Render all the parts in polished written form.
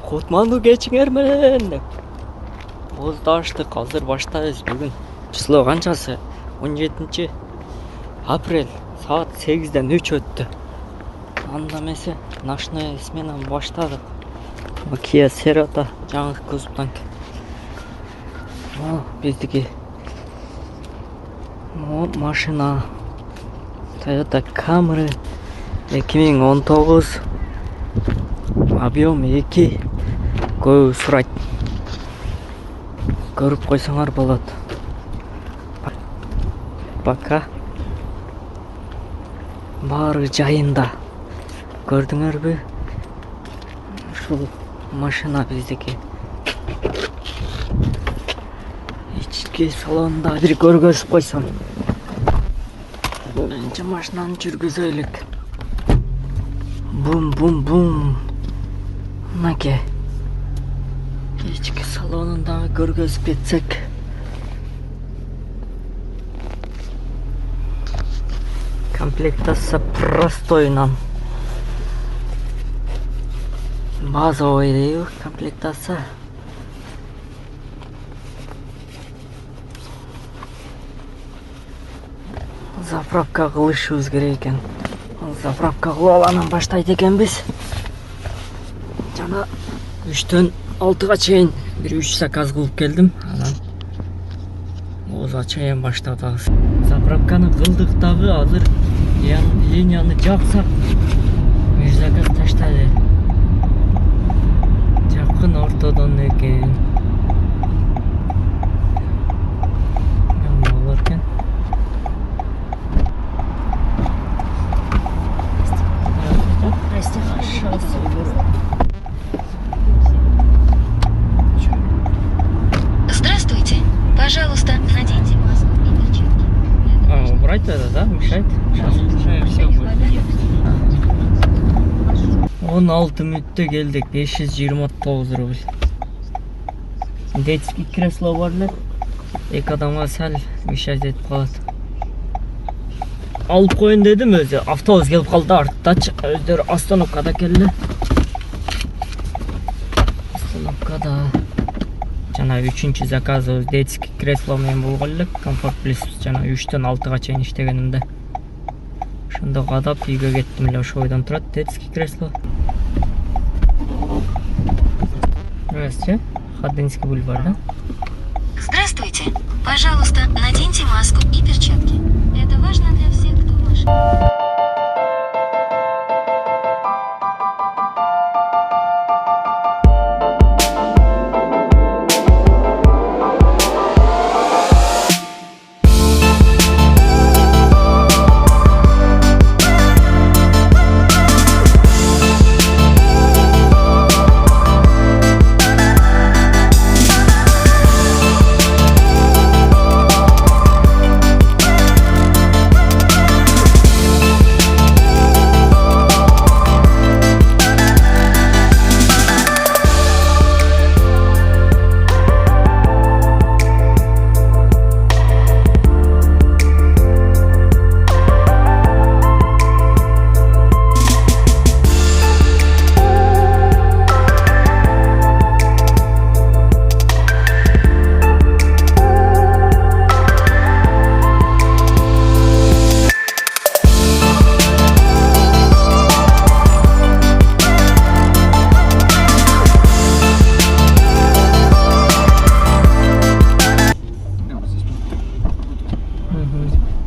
Кутманды кечиңермен деп оозду ачтык. Азыр баштайбыз. Бүгүн число канчасы? 17 апрель саат 8ден 3 өттү. Анда эмесе ночной сменаны баштадык. Kia Cerato жаңы кузовтан. Биздики машина Toyota Camry 2019. Объем 2. Көбү сурайт. Көрүп койсоңор болот. Пока баары жайында. Көрдүңөрбү? Ушул машина биздики. Ички салонда бир көргөзүп койсом. Биринчи машинаны жүргүзөлүк. Бум. Мынакей. Ички салонундагы көргөзүп кетсек. Комплектация простойнан. Базовый дейби комплектация. Заправка кылышыбыз керек экен. Заправка кылып анан баштайт экенбиз. Жана 3төн 6га чейин бир 3 заказ кылып келдим. Анан 9га чейин баштадык. Заправканы кылдык дагы азыр линияны жаксак 1 заказ таштады. Жакын ортодон экен. Болор экен. Здравствуйте. Пожалуйста, наденьте маску и перчатки. Убрать это, да? Мешает? Сейчас. Все будет. 16 мүнөттө келдик. 529 рубль. Детский кресло бар эле. Эки адамга сал мешать этип калат. Алып коюн дедим, өзү автобус келип калды арттачы. Өздөрү остановкада келди. Остановкада. Жана 3-чү заказыбыз детский кресло менен болгон эле. Комфорт плюс жана 3төн 6га чейин иштегенимде. Ошондо кадап үйгө кеттим эле. Ошо бойдон турат детский кресло. Здравствуйте. Ходынский бульвар, да? Здравствуйте. Пожалуйста, наденьте маску и перчатки. Это важно для всех, кто в машине.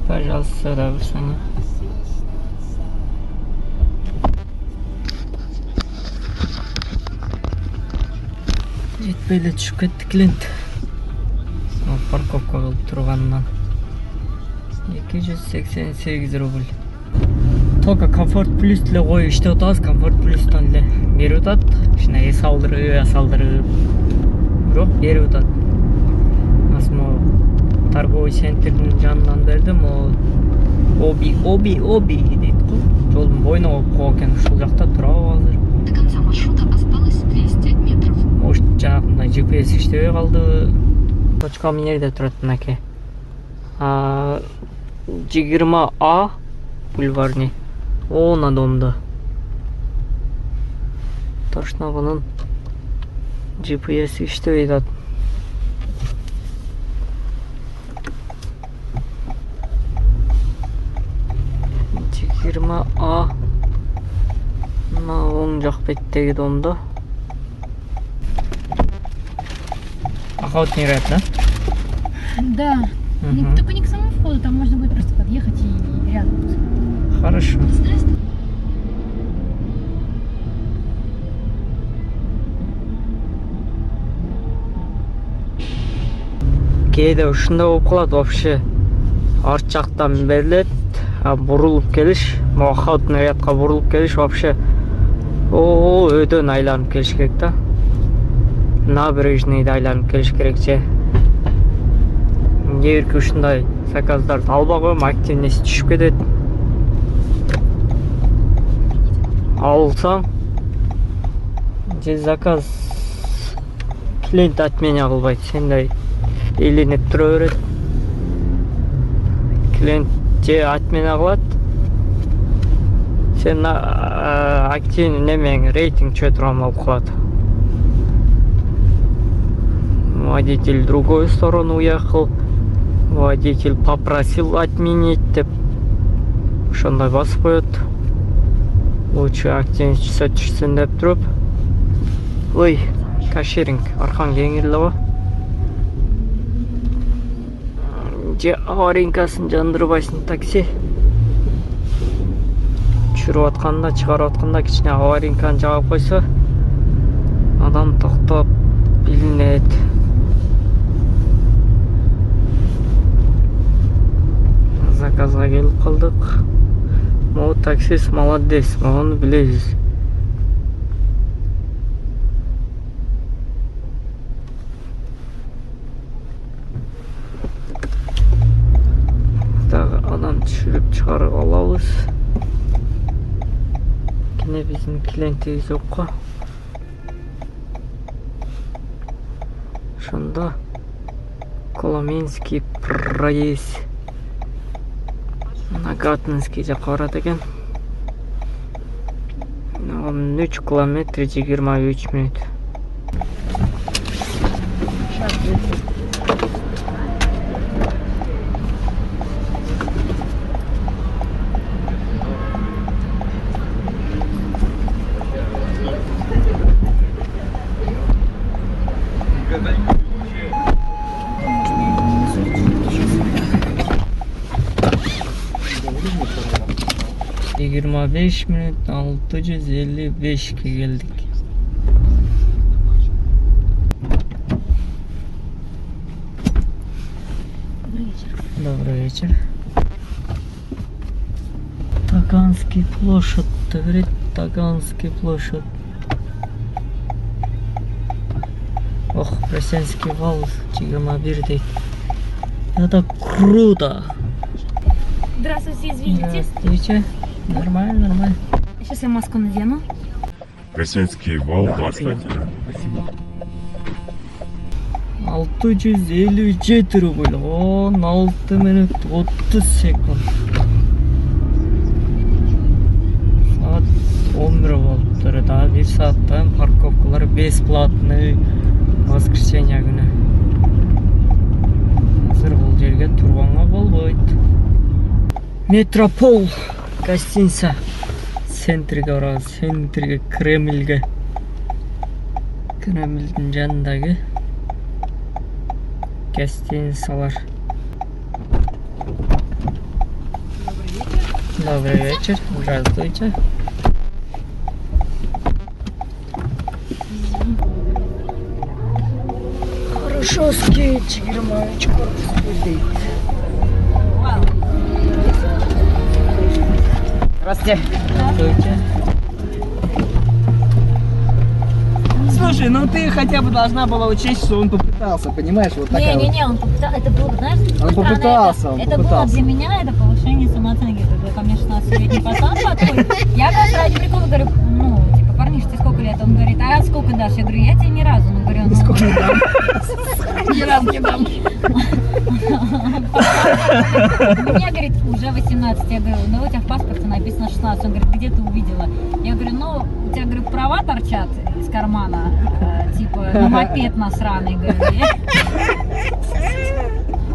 Пожалуйста, да, вы сами. Жетпей эле түшүп кеттик лент. Парковка кылып турганынан 288 рубль. Только комфорт плюс деле коюп иштеп атабыз. Комфорт плюстан эле берип атат. Ушундай эс алдырып. Бирок берип атат. Торговый центрдин жанынан бердим. Оби дейт го. Жолдун боюна коюп койгон экен. Ушул жакта турабы азыр. До конца маршрута осталось 200 метров. Может, жанагындай GPS иштебей калды. Точка эмнеде турат мынакей. 20А бульварный. Оон адамда. Точно bunun GPS иштебей атат. А мына оң жақ беттеги домдо. Охот не ряд, да? Да. Только не к самому входу, там можно будет просто подъехать и рядом. Хорошо. Здравствуйте. Кейде ушундай болуп калат вообще. Арт жактан берилет, а бурулуп келиш, охотный рядка бурулуп келиш вообще өйдөн айланып келиш керек да. Набережныйды айланып келиш керек же. Кээ ушундай заказдарды албай коем, активность түшүп кетет. Алсаң же заказ клиент отменя кылбайт, сендей илинип тура берет. Клиент же отменя кылат, сен активный немең рейтинг чөтүргөн болуп калат. Водитель в другую сторону уехал, водитель попросил отменить деп ошондой басып коет. Лучше активность жасап жүрсүн деп туруп. Ой, каширинг аркан кеңир эле. Же аварийкасын жандырбайсың такси. Чүрүп атканда, чыгарып атканда кичине аварийканы жагып койсо, адам токтоп билинет. Заказга келип калдык. Могу таксист молодец, могуну билебиз. Дагы адам түшүрүп чыгарып алабыз. Кене биздин клиентибиз жокко. Ошондо Коломенский проезд на Гатнинский жакка барат экен. 3 километр 23 минут. Yirmi 5 minut 655'e geldik. Добрый вечер. Таганский площадь, говорит, Таганский площадь. Ох, Пресненский вал, 21 дейт. Это круто. Здравствуйте, извините. Здравствуйте. Нормально, нормально. Сейчас я маску надену. Пресненский вал 20. 657 рубль. 16 минут 30 секунд. Saat 11 болуптур. Да, 1 сааттан парковкалар бесплатный. Воскресенье күнү. Азыр бул жерге турганга болбойт. Метропол гостиница. Центрге барабыз, центрге, Кремльге. Кремльдин жанындагы гостиницалар. Добрый вечер. Здравствуйте. Хорошовский 23 корпус дейт. Здравствуйте. Здравствуйте. Слушай, ну ты хотя бы должна была учесть, что он попытался, понимаешь? Вот такая вот. Не-не-не, он попытался, это было, знаешь, Он попытался, он это было попытался. для меня, это повышение самооценки. Когда ко мне 16-летний пацан подходит, я как ради прикола говорю, ну, типа, парниш, ты сколько лет? Он говорит, а сколько дашь? Я говорю, я тебе ни разу. Он говорит, ну, Сколько не дам? Ни разу не дам. Мне, говорит, уже 18. Я говорю, ну у тебя в паспорте написано 16. Он говорит, где ты увидела? Я говорю, ну у тебя, говорю, права торчат из кармана, типа, ну мопед насраный, говорю.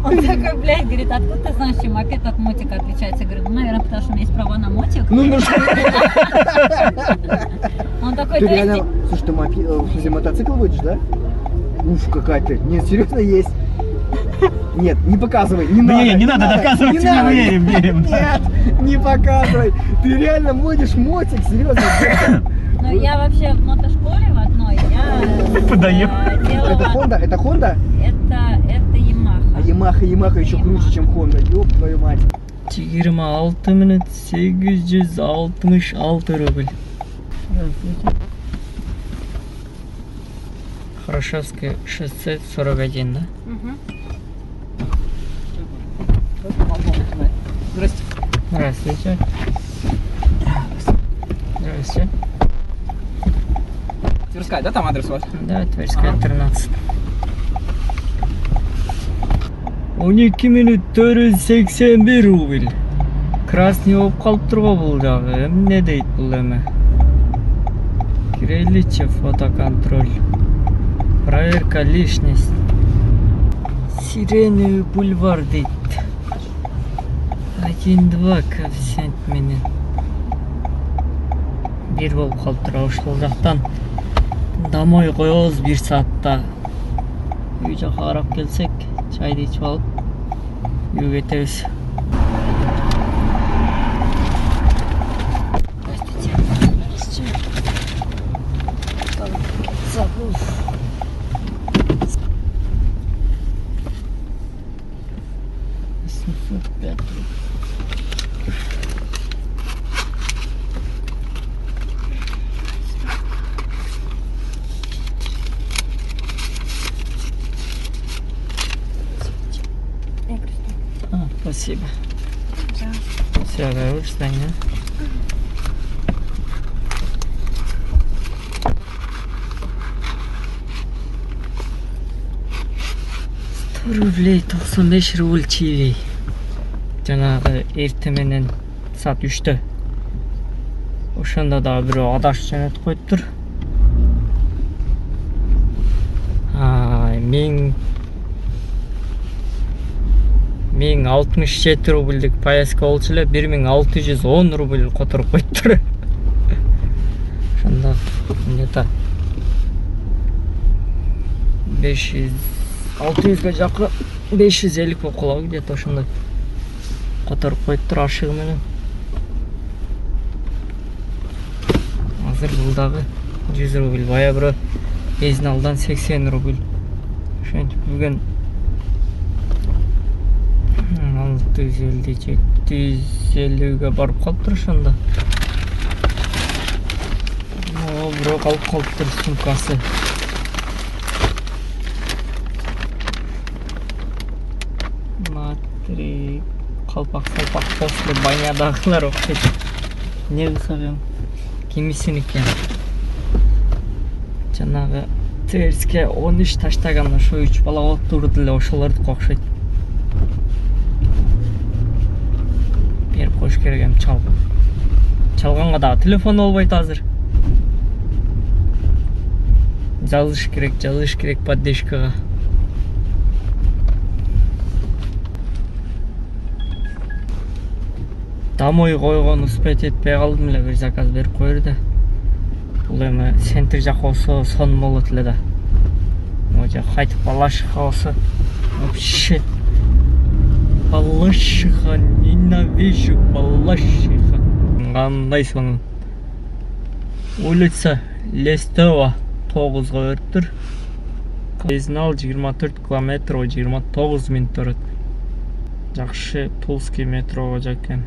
Он такой, блядь, говорит, откуда ты знаешь, чем мопед от мотика отличается? Я говорю, ну, наверное, потому что у меня есть права на мотик. Ну что? Он такой, Ты то есть... реально... Слушай, ты в смысле, мотоцикл водишь, да? Уф, какая ты. Нет, серьезно, есть. Нет, не показывай, не надо. Не надо доказывать, не тебе надо. верим. Нет, не показывай. Ты реально водишь мотик, серьезно. Ну, я вообще в мотошколе в одной, я Подаем. делала... Это Honda? Это Honda? Это А Yamaha. Yamaha еще круче, чем Honda. Ёб твою мать. 26 минут 866 рубль. Хорошевское шоссе 41, да? Мгм. Здрасте. Здравствуйте. Здравствуйте. Тверская, да, там адрес у вас? Да, Тверская 13. 12 минут 481 рубль. Красный болып қалып тұр ғой бұл жағы. Не дейді бұл эме? Кириллича фотоконтроль. Проверка личность. Сиреновый бульвар дейді. 1-2 коэффициент менен. Бир болып қалып тұр ошол жақтан. Дамой қоябыз 1 саатта. Үй жаққа қарап келсек, чайды içip алып, үйге кетебиз. Спасибо. Все, давай встань, да? Рублей 95 рубль чили. Жанагы эрте менен саат 3-тө. Ошондо да бирөө адаш жөнөтүп коюптур. Мен 67 рубльдик поездка болчу эле 1610 рубль которуп коюптур. Ошондо где-то 500-600га жакын 550 болуп калабы где-то ошондой которуп коюптур ашыгы менен. Азыр бул дагы 100 рубль, бая бирөө безиналдан 80 рубль. Ошентип бүгүн 650-750ге барып калыптыр ошондо. Бирок алып калыптыр сумкасы. Матри калпак после банядагылар окшойт. Не кылсак эми кимисиники. Жанагы Тверскке 13 таштаган ошо 3 бала отурду эле ошолордуку окшойт. Берип коюш керек эми чалганга дагы телефон болбойт азыр. Жазыш керек поддержкага. Домой койгон успеть этпей калдым эле, бир заказ берип коер да. Бул эми центр жак болсо сонун болот эле да. Могу кайтып Балашиха болсо вообще Балашиха, ненавижу Балашиха. Кандай сонун. Улица Лестова 9-га өттүр. Безинал 24 километр, 29 минут турат. Жакшы Тульский метрого жакен.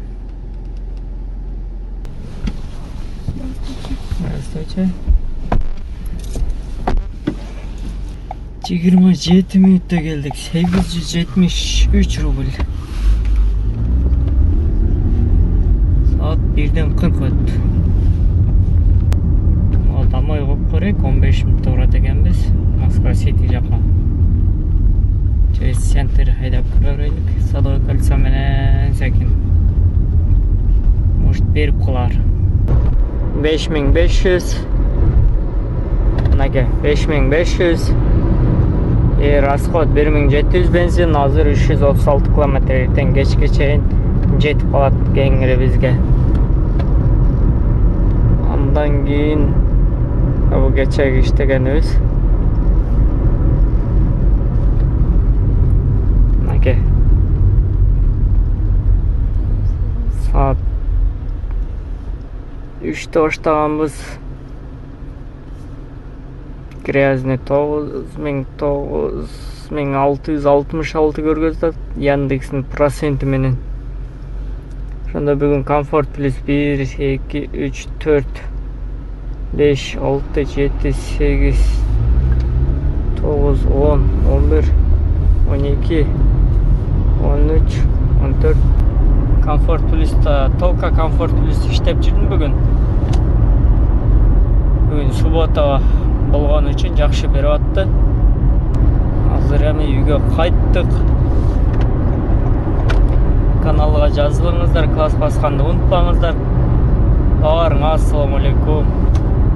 Здравствуйте. 27 минутта келдик. 873 рубль. Saat 1'den 40 öttü. Домой коюп көрөйүк, 15 минутта барат экенбиз. Москва Сити жака. Через центр хайдап көрөйүк. Садовое кольцо менен секин. Может берип калар. 5500. мынакей 5500, расход 1700 бензин, азыр 336 километр, эртең кечке чейин жетип калат кеңири бизге. Андан кийин бу кечеги иштегенибиз. Мынакей саат 3-те баштаганбыз. Грязный 9666 көргөзөт Яндекстин проценти менен. Ошондо бүгүн комфорт плюс 1, 2, 3, 4, 5, 6, 7, 8, 9, 10, 11, 12, 13, 14. Комфорт плюста, толка комфорт плюс иштеп жүрдүм бүгүн. Бүгүн суббота болгон үчүн жакшы берип атты. Азыр эми үйгө кайттык. Каналга жазылыңыздар, класс басканды унутпаңыздар. Баарыңа ассаламу алейкум.